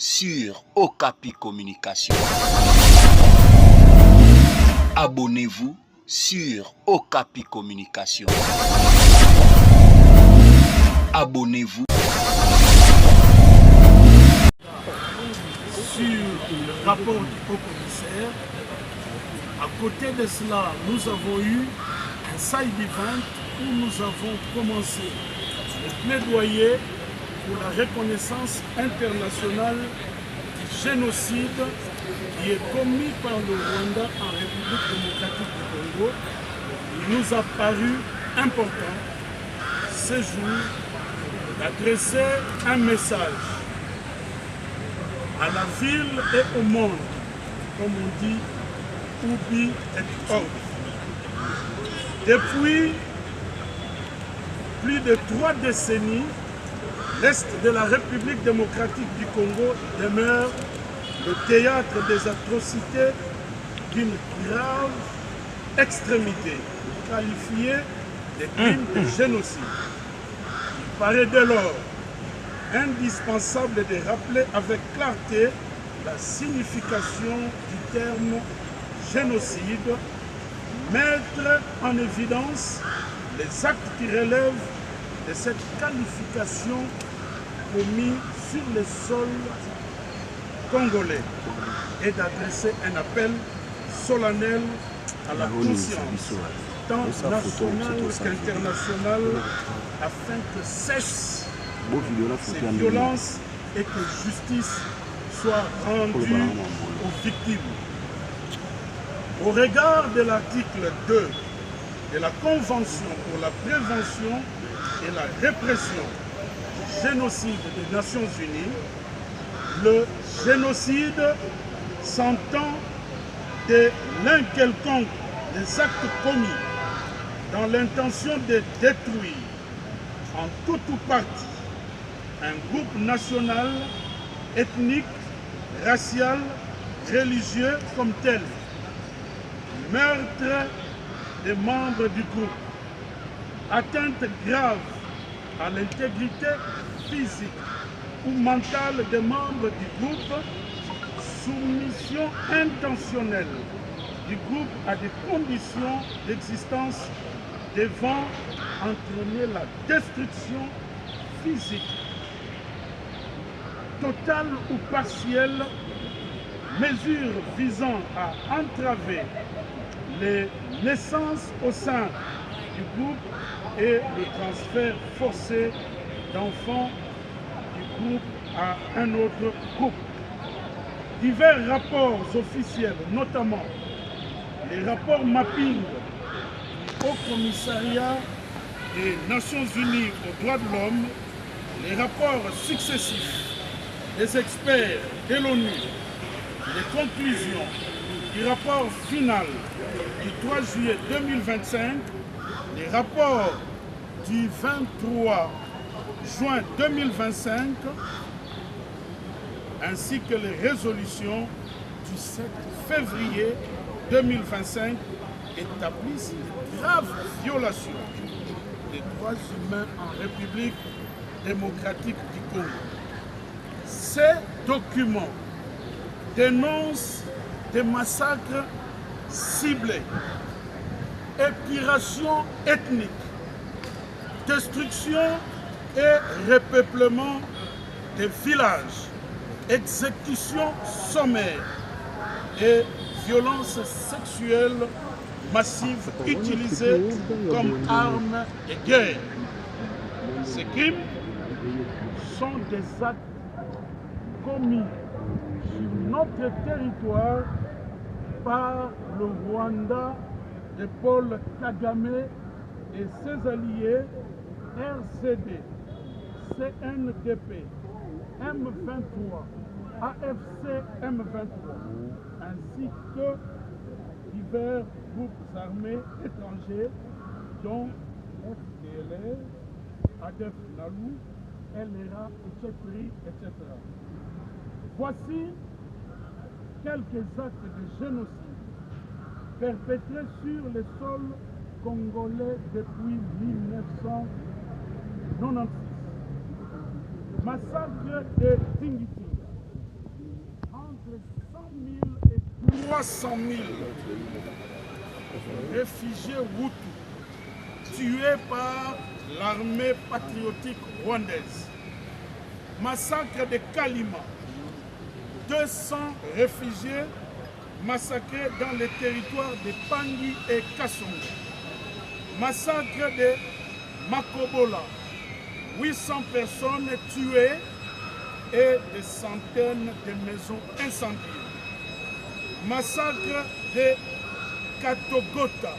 sur Okapi Communication. Abonnez-vous sur Okapi Communication. Abonnez-vous sur le rapport du haut-commissaire. À côté de cela, nous avons eu un side event où nous avons commencé le plaidoyer pour la reconnaissance internationale du génocide qui est commis par le Rwanda en République démocratique du Congo. Il nous a paru important ce jour d'adresser un message à la ville et au monde, comme on dit, Ubi et Orbi. Depuis plus de 3 décennies, l'Est de la République démocratique du Congo demeure le théâtre des atrocités d'une grave extrémité, qualifiée de crimes de génocide. Il paraît dès lors indispensable de rappeler avec clarté la signification du terme génocide, mettre en évidence les actes qui relèvent de cette qualification commis sur le sol congolais et d'adresser un appel solennel à la conscience, tant nationale qu'internationale, afin que cesse ces violences et que justice soit rendue aux victimes. Au regard de l'article 2 de la Convention pour la prévention et la répression du génocide des Nations Unies, le génocide s'entend de l'un quelconque des actes commis dans l'intention de détruire en tout ou partie un groupe national, ethnique, racial, religieux comme tel, meurtre des membres du groupe, atteinte grave à l'intégrité physique ou mentale des membres du groupe, soumission intentionnelle du groupe à des conditions d'existence devant entraîner la destruction physique, totale ou partielle, mesures visant à entraver les naissances au sein du groupe et le transfert forcé d'enfants du groupe à un autre groupe. Divers rapports officiels, notamment les rapports mapping du Haut Commissariat des Nations Unies aux droits de l'homme, les rapports successifs des experts de l'ONU, les conclusions du rapport final du 3 juillet 2025, les rapports du 23 juin 2025, ainsi que les résolutions du 7 février 2025 établissent de graves violations des droits humains en République démocratique du Congo. Ces documents dénoncent des massacres ciblés, épuration ethnique, destruction et repeuplement des villages, exécutions sommaires et violences sexuelles massives utilisées comme armes de guerre. Ces crimes sont des actes commis sur notre territoire par le Rwanda de Paul Kagame et ses alliés RCD, CNDP, M23, AFC M23, ainsi que divers groupes armés étrangers dont FDLR, ADF Nalou, LRA, etc. Voici quelques actes de génocide perpétrés sur le sol congolais depuis 1996. Massacre de Tingitinga, 300 000 réfugiés Hutus tués par l'armée patriotique rwandaise. Massacre de Kalima, 200 réfugiés massacrés dans les territoires de Pangui et Kassongo. Massacre de Makobola, 800 personnes tuées et des centaines de maisons incendiées. Massacre de Katogota,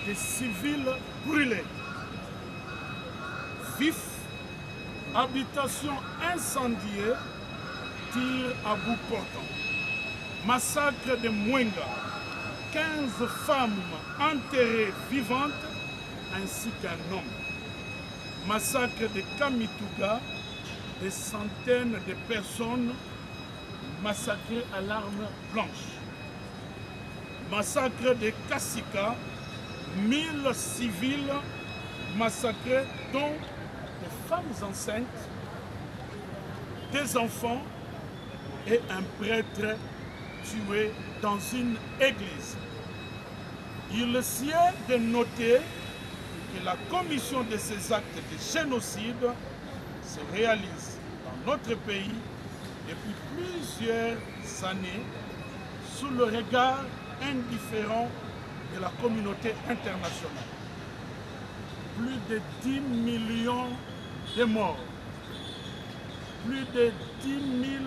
des civils brûlés. Vifs, habitations incendiées, tirs à bout portant. Massacre de Mwenga, 15 femmes enterrées vivantes ainsi qu'un homme. Massacre de Kamituga, des centaines de personnes massacrées à l'arme blanche. Massacre de Kassika, 1000 civils massacrés, dont des femmes enceintes, des enfants et un prêtre tué dans une église. Il sied de noter que la commission de ces actes de génocide se réalise dans notre pays depuis plusieurs années sous le regard indifférent de la communauté internationale. Plus de 10 millions de morts, plus de 10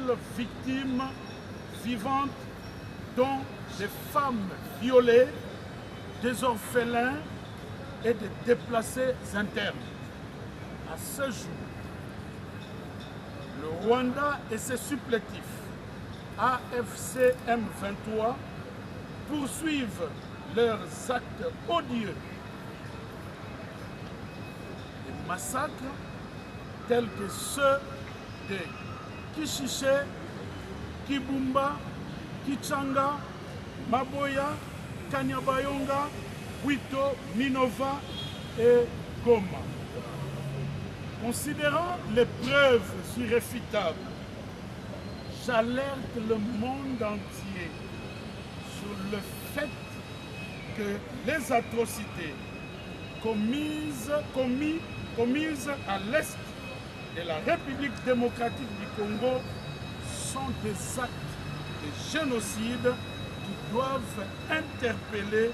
000 victimes vivantes, dont des femmes violées, des orphelins et des déplacés internes. À ce jour, le Rwanda et ses supplétifs AFC M23 poursuivent leurs actes odieux. Des massacres tels que ceux de Kishiché, Kibumba, Kichanga, Maboya, Kanyabayonga, Bwito, Minova et Goma. Considérant les preuves irréfutables, j'alerte le monde entier sur le fait que les atrocités commises à l'est de la République démocratique du Congo sont des actes de génocide qui doivent interpeller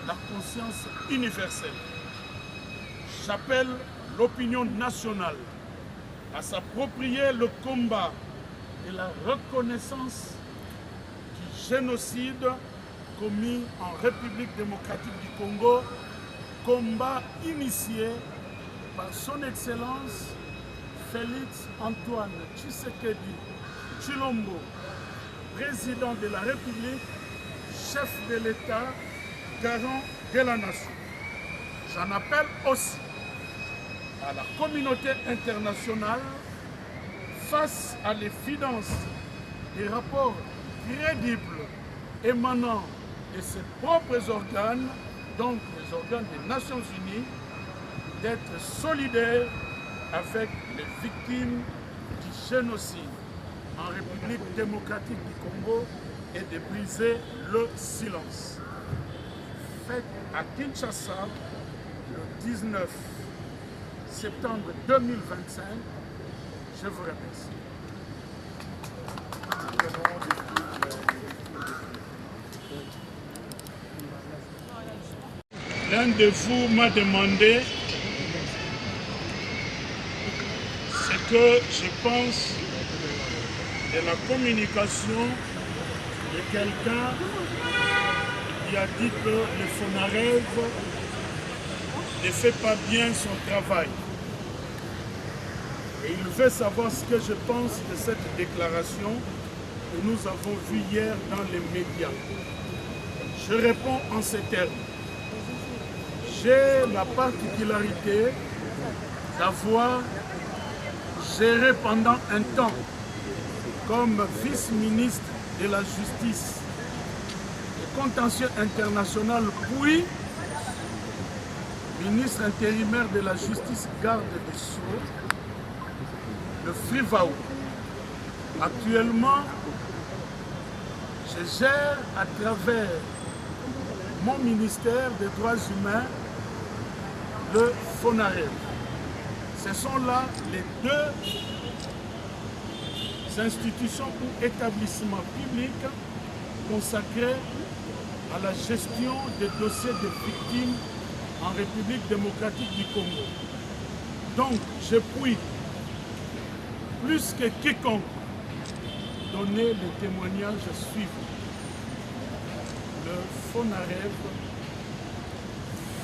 la conscience universelle. J'appelle l'opinion nationale à s'approprier le combat et la reconnaissance du génocide commis en République démocratique du Congo, combat initié par son Excellence Félix Antoine Tshisekedi Tshilombo, président de la République, chef de l'État, garant de la nation. J'en appelle aussi à la communauté internationale, face à l'évidence des rapports crédibles émanant de ses propres organes, donc les organes des Nations Unies, d'être solidaires avec les victimes du génocide en République démocratique du Congo et de briser le silence. Fait à Kinshasa le 19 septembre 2025. Je vous remercie. L'un de vous m'a demandé ce que je pense de la communication de quelqu'un qui a dit que le FONAREV ne fait pas bien son travail. Et il veut savoir ce que je pense de cette déclaration que nous avons vue hier dans les médias. Je réponds en ces termes. J'ai la particularité d'avoir géré pendant un temps comme vice-ministre de la Justice et contentieux international, puis ministre intérimaire de la Justice, garde des Sceaux, le Frivaou. Actuellement, je gère à travers mon ministère des droits humains le FONAREV. Ce sont là les deux institutions ou établissements publics consacrés à la gestion des dossiers de victimes en République démocratique du Congo. Donc, je puis, plus que quiconque, donner les témoignages suivants. Le FONAREV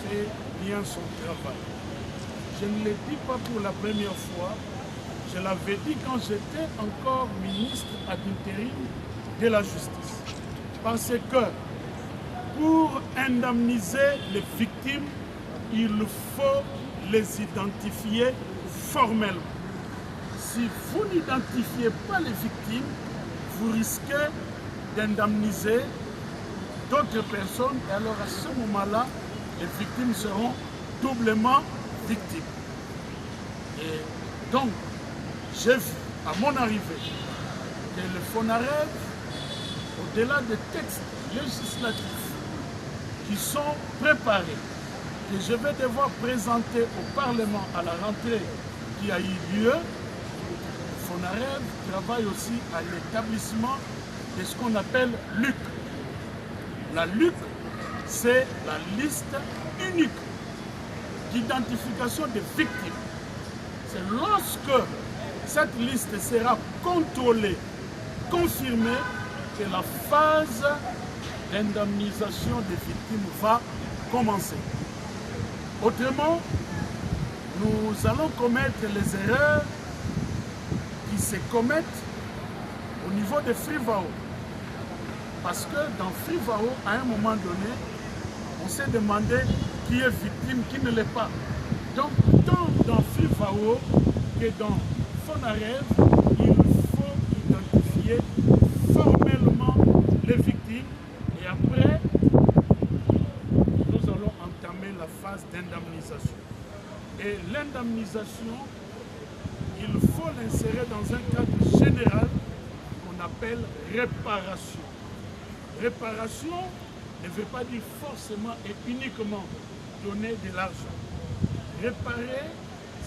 fait bien son travail. Je ne le dis pas pour la première fois, je l'avais dit quand j'étais encore ministre ad intérim de la justice. Parce que pour indemniser les victimes, il faut les identifier formellement. Si vous n'identifiez pas les victimes, vous risquez d'indemniser d'autres personnes et alors à ce moment-là, les victimes seront doublement victimes. Et donc, j'ai vu à mon arrivée que le FONAREV, au-delà des textes législatifs qui sont préparés, que je vais devoir présenter au Parlement à la rentrée qui a eu lieu, le FONAREV travaille aussi à l'établissement de ce qu'on appelle LUC. La LUC, c'est la liste unique d'identification des victimes. C'est lorsque cette liste sera contrôlée, confirmée, que la phase d'indemnisation des victimes va commencer. Autrement, nous allons commettre les erreurs qui se commettent au niveau de Frivao. Parce que dans Frivao, à un moment donné, on s'est demandé qui est victime, qui ne l'est pas. Donc, tant dans Frivao que dans FONAREV, il faut identifier formellement les victimes et après, nous allons entamer la phase d'indemnisation. Et l'indemnisation, il faut l'insérer dans un cadre général qu'on appelle réparation. Réparation ne veut pas dire forcément et uniquement donner de l'argent. Réparer,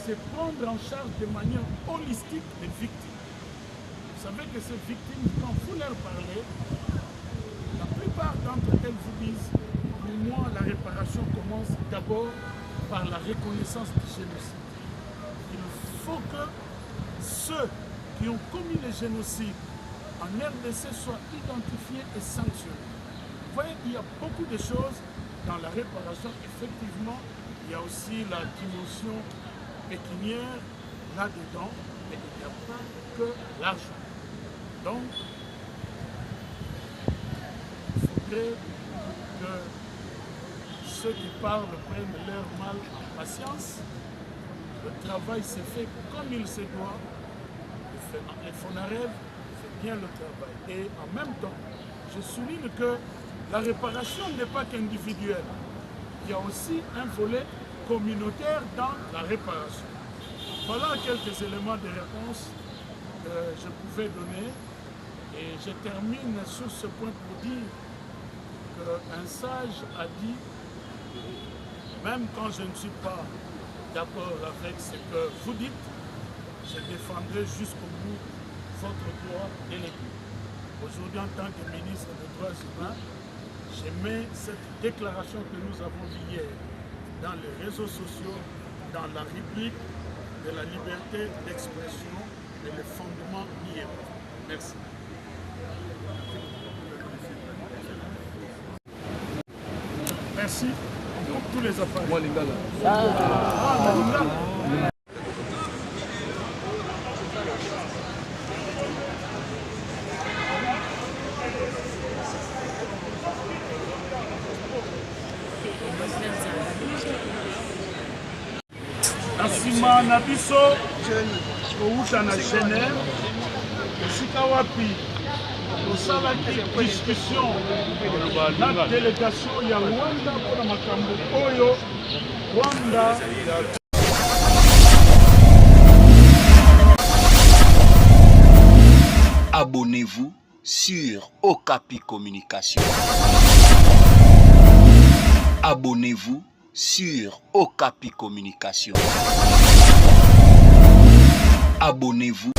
c'est prendre en charge de manière holistique les victimes. Vous savez que ces victimes, quand vous leur parlez, la plupart d'entre elles vous disent, pour moi, la réparation commence d'abord par la reconnaissance du génocide. Il faut que ceux qui ont commis le génocide en RDC soient identifiés et sanctionnés. Vous voyez, il y a beaucoup de choses dans la réparation. Effectivement, il y a aussi la dimension pécuniaire là-dedans, mais il n'y a pas que l'argent. Donc, il faudrait que ceux qui parlent prennent leur mal en patience. Le travail s'est fait comme il se doit. Les FONAREV fait bien le travail. Et en même temps, je souligne que la réparation n'est pas qu'individuelle. Il y a aussi un volet communautaire dans la réparation. Voilà quelques éléments de réponse que je pouvais donner. Et je termine sur ce point pour dire qu'un sage a dit, même quand je ne suis pas d'accord avec ce que vous dites, je défendrai jusqu'au bout votre droit d'électeur. Aujourd'hui, en tant que ministre des Droits humains, je mets cette déclaration que nous avons vue hier dans les réseaux sociaux, dans la rubrique de la liberté d'expression et les fondements liés. Merci. Merci. On coupe tous les appareils. Moi, Lingala. Ah, Lingala. Nasima na biso kouta na Genève esika wapi tosalaki discussion na délégation ya Rwanda mpona makambo oyo Rwanda. Abonnez-vous sur Okapi Communication. Abonnez-vous sur Okapi Communication. Abonnez-vous.